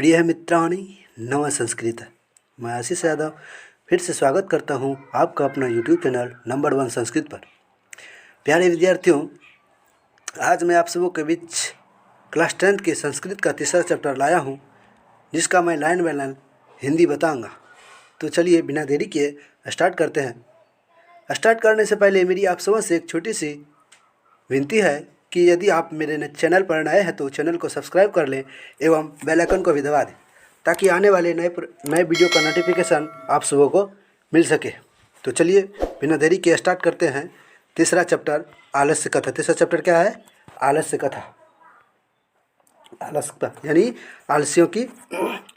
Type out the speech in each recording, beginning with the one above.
प्रिय मित्राणि नव संस्कृत। मैं आशीष यादव फिर से स्वागत करता हूं आपका अपना YouTube चैनल नंबर 1 संस्कृत पर। प्यारे विद्यार्थियों, आज मैं आप सबों के बीच क्लास 10 के संस्कृत का तीसरा चैप्टर लाया हूं, जिसका मैं लाइन बाय लाइन हिंदी बताऊंगा। तो चलिए बिना देरी किए स्टार्ट करते हैं। स्टार्ट करने से पहले मेरी आप सबों से एक छोटी सी विनती है कि यदि आप मेरे चैनल पर नए हैं तो चैनल को सब्सक्राइब कर लें एवं बेल आइकन को भी दबा दें, ताकि आने वाले नए वीडियो का नोटिफिकेशन आप सबों को मिल सके। तो चलिए बिना देरी के स्टार्ट करते हैं तीसरा चैप्टर आलस्य कथा। तीसरा चैप्टर क्या है? आलस्य कथा। आलस्य कथा यानी आलसियों की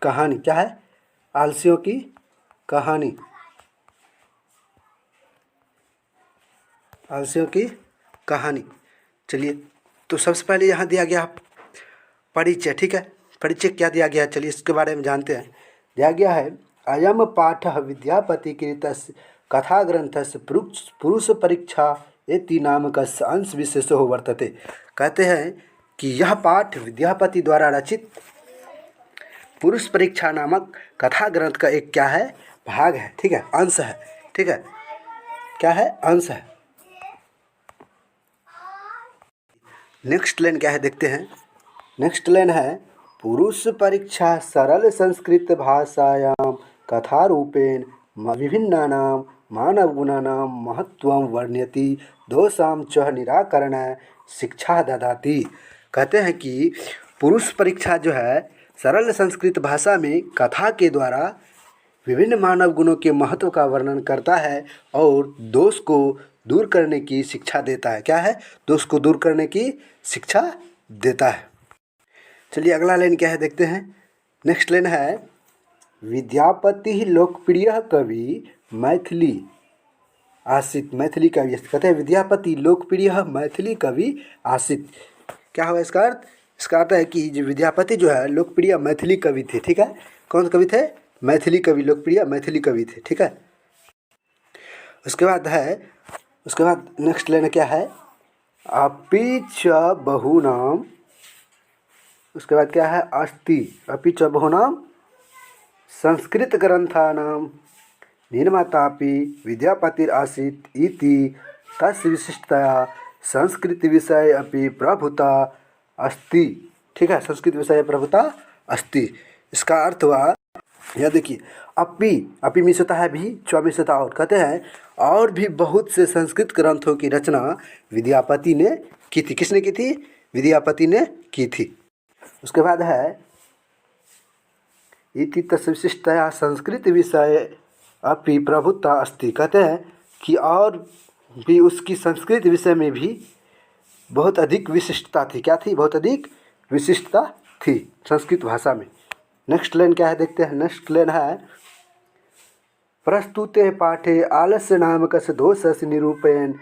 कहानी। क्या है? आलसियों की कहानी। आलसियों की कहानी। चलिए, तो सबसे पहले यहाँ दिया गया परिचय। ठीक है, परिचय क्या दिया गया है, चलिए इसके बारे में जानते हैं। दिया गया है अयम पाठ विद्यापति कृत कथा ग्रंथस्य पुरुष परीक्षा इति नामक अंश विशेषो वर्तते। कहते हैं कि यह पाठ विद्यापति द्वारा रचित पुरुष परीक्षा नामक कथा ग्रंथ का एक क्या है? भाग है। ठीक है, अंश है। ठीक है, क्या है? अंश है। नेक्स्ट लाइन क्या है देखते हैं। नेक्स्ट लाइन है पुरुष परीक्षा सरल संस्कृत भाषायां कथा रूपेण विभिन्नानां मानव गुणानां महत्वं वर्ण्यति दोषां च निराकरण शिक्षा ददाति। कहते हैं कि पुरुष परीक्षा जो है सरल संस्कृत भाषा में कथा के द्वारा विभिन्न मानव गुणों के महत्व का वर्णन करता है और दोष को दूर करने की शिक्षा देता है। क्या है? दोष को दूर करने की शिक्षा देता है। चलिए अगला लाइन क्या है देखते हैं। नेक्स्ट लाइन है विद्यापति लोकप्रिय कवि मैथिली आसित। मैथिली कवि कहते हैं विद्यापति लोकप्रिय मैथिली कवि आसित। क्या हुआ इसका अर्थ? इसका अर्थ है कि जो विद्यापति जो है लोकप्रिय मैथिली कवि थे। ठीक है, कौन कवि थे? मैथिली कवि, लोकप्रिय मैथिली कवि थे। ठीक है, उसके बाद नेक्स्ट लाइन क्या है अपि च बहुनाम। उसके बाद क्या है? अस्ति अपि च बहुनाम संस्कृत ग्रंथानां निर्मातापि विद्यापतिर आसीत् इति तस्य विशिष्टतया संस्कृत विषय अपि प्रभुता अस्ति। ठीक है, संस्कृत विषय प्रभुता अस्ति। इसका अर्थ हुआ, यह देखिए, अपि मिस होता है भी, च मिस होता और। कहते हैं और भी बहुत से संस्कृत ग्रंथों की रचना विद्यापति ने की थी। किसने की थी? विद्यापति ने की थी। उसके बाद है इति तस्य विशिष्टतया संस्कृत विषय अपि प्रभुता अस्ति। कहते हैं कि और भी उसकी संस्कृत विषय में भी बहुत अधिक विशिष्टता थी। क्या थी? बहुत अधिक विशिष्टता थी संस्कृत भाषा में। नेक्स्ट लाइन क्या है देखते हैं। नेक्स्ट लाइन है प्रस्तुते पाठे आलस्य नामकस्य दोषस्य निरूपयन्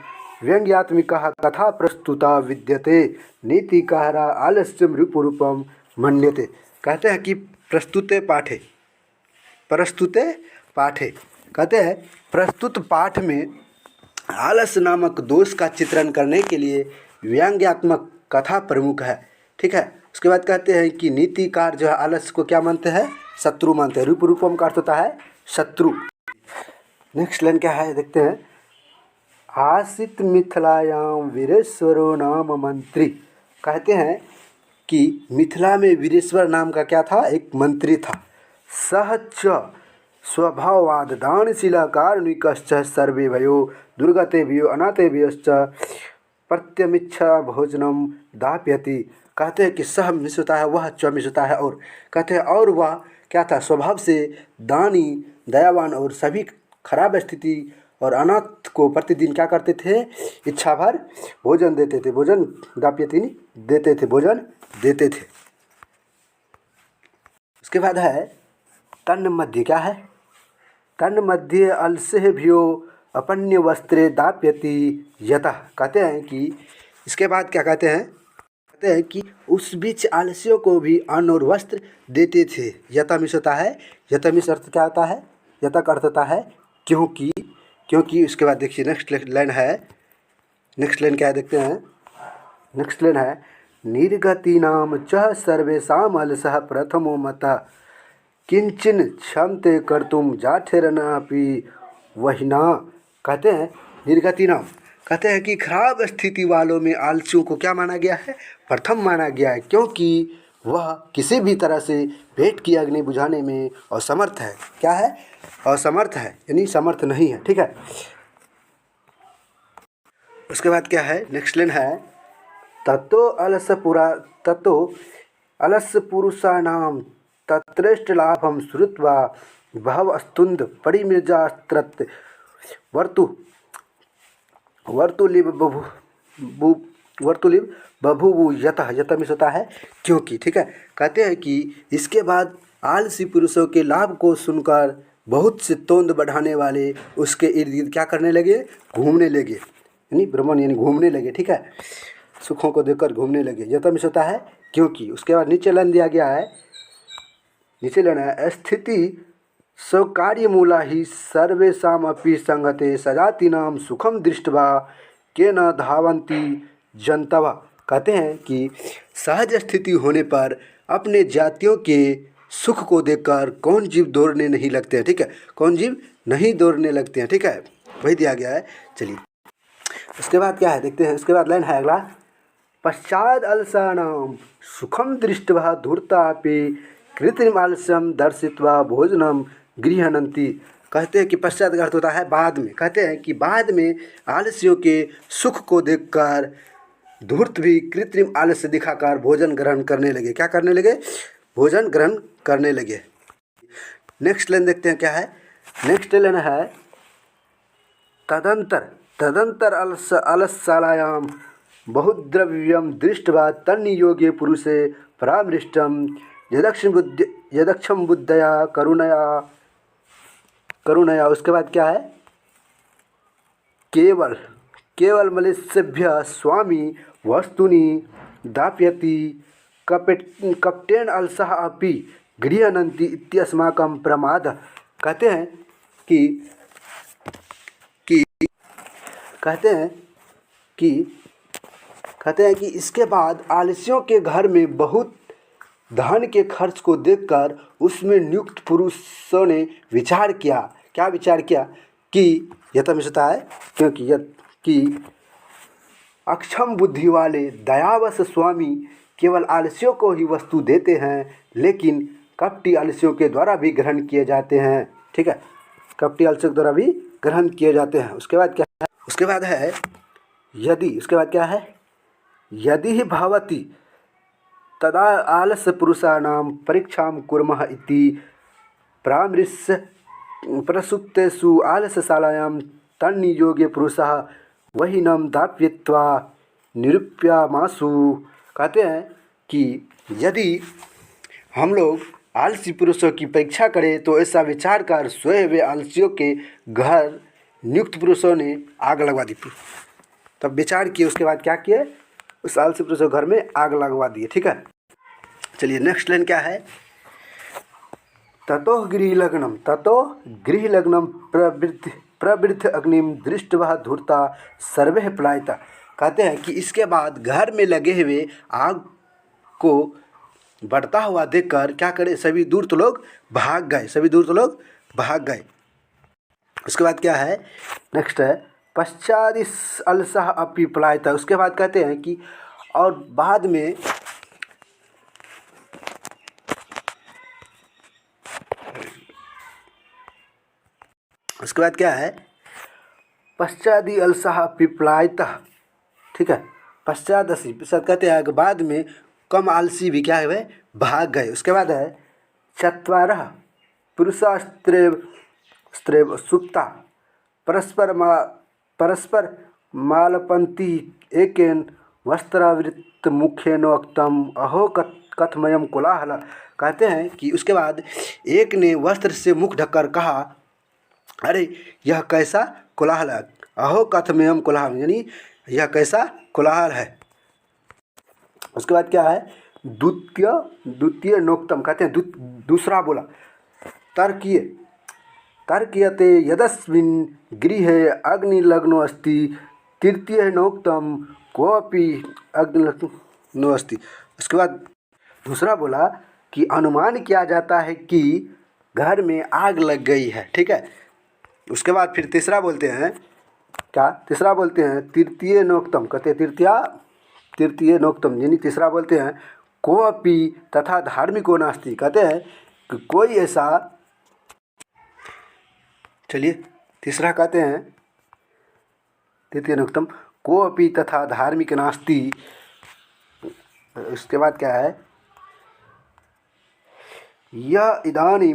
व्यंग्यात्मिका कथा प्रस्तुता विद्यते नीतिकारा आलस्यं रूपरूपं मन्यते। कहते हैं कि प्रस्तुते पाठे कहते हैं प्रस्तुत पाठ में आलस्य नामक दोष का चित्रण करने के लिए व्यंग्यात्मक कथा प्रमुख है। ठीक है, उसके बाद कहते हैं कि नीतिकार जो है आलस्य को क्या मानते हैं? शत्रु मानते हैं। रूपरूपम का अर्थ होता है शत्रु। नेक्स्ट लाइन क्या है देखते हैं आसित मिथिलायां वीरेश्वरो नाम मंत्री। कहते हैं कि मिथिला में वीरेश्वर नाम का क्या था? एक मंत्री था। सह च स्वभाववाद दानशीला कारुणिकश्च सर्वेभ्यो दुर्गतेभ्यो अनाथेभ्यश्च प्रत्यमिच्छा भोजनम दाप्यति। कहते हैं कि सह मिस होता है वह, च मिस होता है और। कहते हैं और वह क्या था? स्वभाव से दानी, दयावान और सभी खराब स्थिति और अनाथ को प्रतिदिन क्या करते थे? इच्छा भर भोजन देते थे। भोजन दाप्यति देते थे, भोजन देते थे। उसके बाद है तन्न मध्य। क्या है? तन्न मध्य अलसेभ्यो अपन्य वस्त्रे दाप्यति यतः। कहते हैं कि इसके बाद क्या कहते हैं? कहते हैं कि उस बीच आलस्यों को भी अन्न और वस्त्र देते थे। यथा मिस होता है। यथा मिस अर्थ क्या होता है? यथा का अर्थ होता है क्योंकि। उसके बाद देखिए नेक्स्ट लाइन है। नेक्स्ट लाइन क्या है देखते हैं। नेक्स्ट लाइन है निर्गतीनां च सर्वेषाम् अलसः प्रथमो मतः किंचन क्षमते कर्तुम जाठेरनापि वहिना। कहते हैं निर्गति नाम, कहते हैं कि खराब स्थिति वालों में आलसियों को क्या माना गया है? प्रथम माना गया है, क्योंकि वह किसी भी तरह से पेट की अग्नि बुझाने में असमर्थ है। क्या है? असमर्थ है, यानी समर्थ नहीं है। ठीक है। उसके बाद क्या है? नेक्स्ट लाइन है ततो अलस पुरुषाणाम तत्रेष्ट लाभम श्रुत्वा बहवस्तुंद परिमिर्जास्त्रत वर्तु वर्तुलिव बभुवु यतः। यतः मिस होता है क्योंकि। ठीक है। कहते हैं कि इसके बाद आलसी पुरुषों के लाभ को सुनकर बहुत से तोंद बढ़ाने वाले उसके इर्द गिर्द क्या करने लगे? घूमने लगे, यानी भ्रमण, यानी घूमने लगे। ठीक है। सुखों को देखकर घूमने लगे। यतः मिस होता है क्योंकि। उसके बाद नीचे लाइन दिया गया है, नीचे लेना है स्थिति स्वकार्यमूला ही सर्वेषामपि संगते सजातीनां सुखम दृष्ट्वा केन धावन्ति जन्तव। कहते हैं कि सहज स्थिति होने पर अपने जातियों के सुख को देखकर कौन जीव दौड़ने नहीं लगते हैं। ठीक है। कौन जीव नहीं दौड़ने लगते हैं। ठीक है, वही दिया गया है। चलिए उसके बाद क्या है देखते हैं। उसके बाद लाइन है अगला, पश्चाद अलसानां सुखम दृष्ट्वा धूर्तापि कृत्रिम आलस्यम दर्शित्वा भोजनम गृहणन्ति। कहते हैं कि पश्चात का अर्थ होता है बाद में। कहते हैं कि बाद में आलस्यों के सुख को देखकर धूर्त भी कृत्रिम आलस्य दिखाकर भोजन ग्रहण करने लगे। क्या करने लगे? भोजन ग्रहण करने लगे। नेक्स्ट लाइन देखते हैं क्या है। नेक्स्ट लाइन है तदंतर अलस्सालायां बहुद्रव्यम दृष्ट्वा तन्नियोगे पुरुषे परामृष्टम यदक्षम बुद्धया करुणया। उसके बाद क्या है? केवल मनुष्यभ्य स्वामी वस्तुनि दाप्यति कपटेन अलसः अपि गृह्णन्ति इत्यस्माकं प्रमाद। कहते हैं कि इसके बाद आलसियों के घर में बहुत धन के खर्च को देखकर उसमें नियुक्त पुरुषों ने विचार किया। क्या विचार किया? कि यतः मिलता है क्योंकि अक्षम बुद्धि वाले दयावश स्वामी केवल आलसियों को ही वस्तु देते हैं, लेकिन कपटी आलसियों के द्वारा भी ग्रहण किए जाते हैं। ठीक है, कपटी आलसियों के द्वारा भी ग्रहण किए जाते हैं। उसके बाद क्या है? उसके बाद है यदि। उसके बाद क्या है? यदि ही भवति तदा आलस्य पुरुषाणां परीक्षां कुर्मः इति परामृश्य प्रसुप्तेषु आलस्यशालायां तन्नियोगे पुरुषः वहिनं दाप्यत्वा निरूप्यामासु। कहते हैं कि यदि हम लोग आलसी पुरुषों की परीक्षा करें तो ऐसा विचार कर सोए हुए आलसियों के घर नियुक्त पुरुषों ने आग लगवा दी। तब विचार किए, उसके बाद क्या किए? उस आलसी पुरुषों के घर में आग लगवा दिए। ठीक है। चलिए नेक्स्ट लाइन क्या है? ततो गृहलग्नं प्रवृद्ध अग्निम दृष्ट्वा धूर्ता सर्वे पलायिता। कहते हैं कि इसके बाद घर में लगे हुए आग को बढ़ता हुआ देखकर क्या करे? सभी दूर लोग भाग गए। उसके बाद क्या है? नेक्स्ट है पश्चादिस अलसः अपि पलायिता। उसके बाद कहते हैं कि और बाद में उसके बाद क्या है? पश्चादि अलसः अपि पलायितः। ठीक है, पश्चात कहते हैं कि बाद में कम आलसी भी क्या है? वे भाग गए। उसके बाद है चत्वारः पुरुषास्त्रेव सुप्ता परस्पर मालपन्ति एकेन वस्त्रावृत मुखेनोक्तम अहो कथमयम कोलाहल। कहते हैं कि उसके बाद एक ने वस्त्र से मुख ढककर कहा, अरे यह कैसा कोलाहल है? अहो कथमयम कोलाहल, यानी यह कैसा कोलाहल है। उसके बाद क्या है? द्वितीय नोक्तम। कहते हैं दूसरा बोला तर्क्यते यदस्मिन् गृहे अग्निलग्नो अस्ति तृतीय नोक्तम कोऽपि नो अस्ति। उसके बाद दूसरा बोला कि अनुमान किया जाता है कि घर में आग लग गई है, ठीक है। उसके बाद फिर तीसरा बोलते हैं, क्या तीसरा बोलते हैं तृतीय नोक्तम, कहते हैं तृतीय नोक्तम, यानी तीसरा बोलते हैं कोऽपि तथा धार्मिको नास्ति, कहते हैं कि कोई ऐसा, चलिए तीसरा कहते हैं तृतीय नोक्तम कोऽपि तथा धार्मिक नास्ति। उसके बाद क्या है, यह इदानीं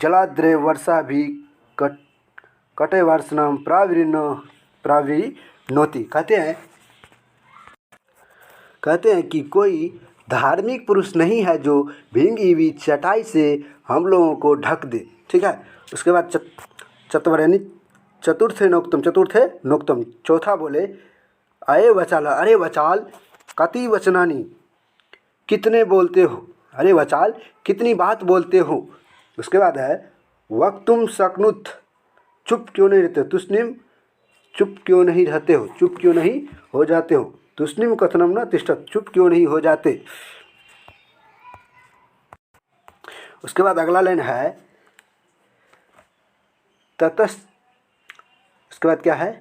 जलाद्रे वर्षा भी कटवर्षणं प्राविनोति, कहते हैं कि कोई धार्मिक पुरुष नहीं है जो भींगी हुई चटाई से हम लोगों को ढक दे, ठीक है। उसके बाद चतुर्थे नोक्तम, चौथा बोले अरे वचाल कति वचनानि, कितने बोलते हो, अरे वचाल कितनी बात बोलते हो। उसके बाद है वक्तुम शक्नुत, चुप क्यों नहीं रहते, तुष्णिम चुप क्यों नहीं रहते हो, चुप क्यों नहीं हो जाते हो, तुष्णिम कथनम न तिष्ठत, चुप क्यों नहीं हो जाते। उसके बाद अगला लाइन है उसके बाद क्या है,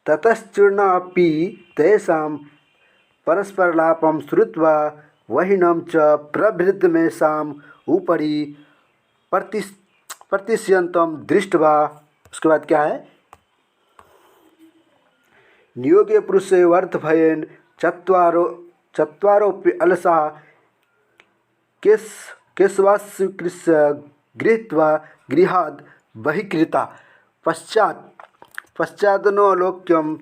ततश्चूर्णापि तेषां परस्परलापं श्रुत्वा वहिनं च प्रभृतमेषाम् उपरि प्रतिष्यन्तं दृष्ट्वा। उसके बाद क्या है, नियोगे पुरुषे वर्धभयेन चत्वारोऽपि अलसा केशवास्कृस्य गृहीत्वा गृहाद् बहिकृता पश्चादनोलोक्यं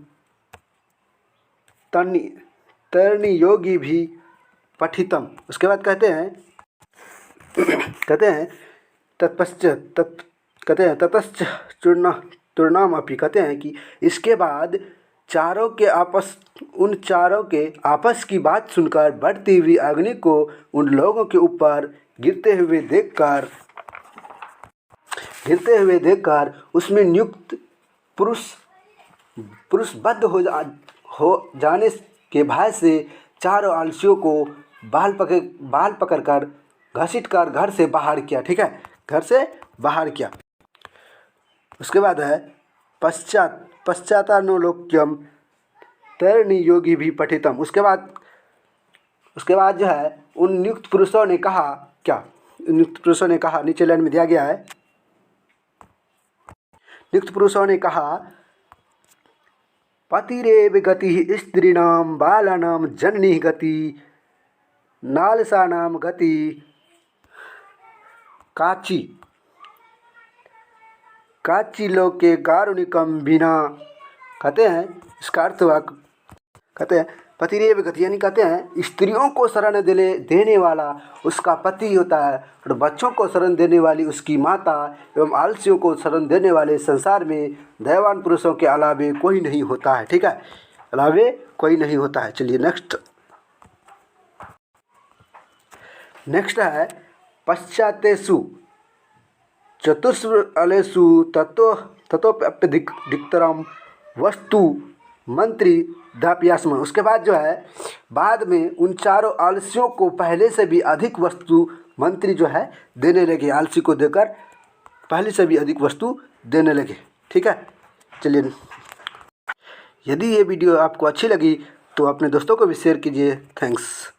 तर्णि भी पठितम। उसके बाद कहते हैं ततश्च चूर्णाम अपि, कहते हैं कि इसके बाद उन चारों के आपस की बात सुनकर बढ़ती हुई अग्नि को उन लोगों के ऊपर गिरते हुए देखकर उसमें नियुक्त पुरुष बद्ध हो जाने के भय से चारों आलसियों को बाल पकड़कर घसीटकर घर से बाहर किया, ठीक है, घर से बाहर किया। उसके बाद है पश्चातानुलोक्यम तैरणी योगी भी पठितम। उसके बाद जो है उन नियुक्त पुरुषों ने कहा, क्या नियुक्त पुरुषों ने कहा, नीचे लाइन में दिया गया है, नियुक्त पुरुषों ने कहा पतिरेव गति स्त्रीणां बालानां जननी गति नालसानां गति काची लोके कारुणिकम बिना। कहते हैं इसका अर्थ हुआ, कहते हैं पतिरेव गति, यानी कहते हैं स्त्रियों को शरण देने वाला उसका पति होता है, और बच्चों को शरण देने वाली उसकी माता, एवं आलसियों को शरण देने वाले संसार में दयावान पुरुषों के अलावे कोई नहीं होता है, ठीक है, अलावे कोई नहीं होता है। चलिए नेक्स्ट है पश्चातेषु चतुष्फलेषु ततोप्यधिकतरं वस्तु मंत्री दाप्यास्म। उसके बाद जो है बाद में उन चारों आलसियों को पहले से भी अधिक वस्तु मंत्री जो है देने लगे, आलसी को देकर पहले से भी अधिक वस्तु देने लगे, ठीक है। चलिए, यदि ये वीडियो आपको अच्छी लगी तो अपने दोस्तों को भी शेयर कीजिए। थैंक्स।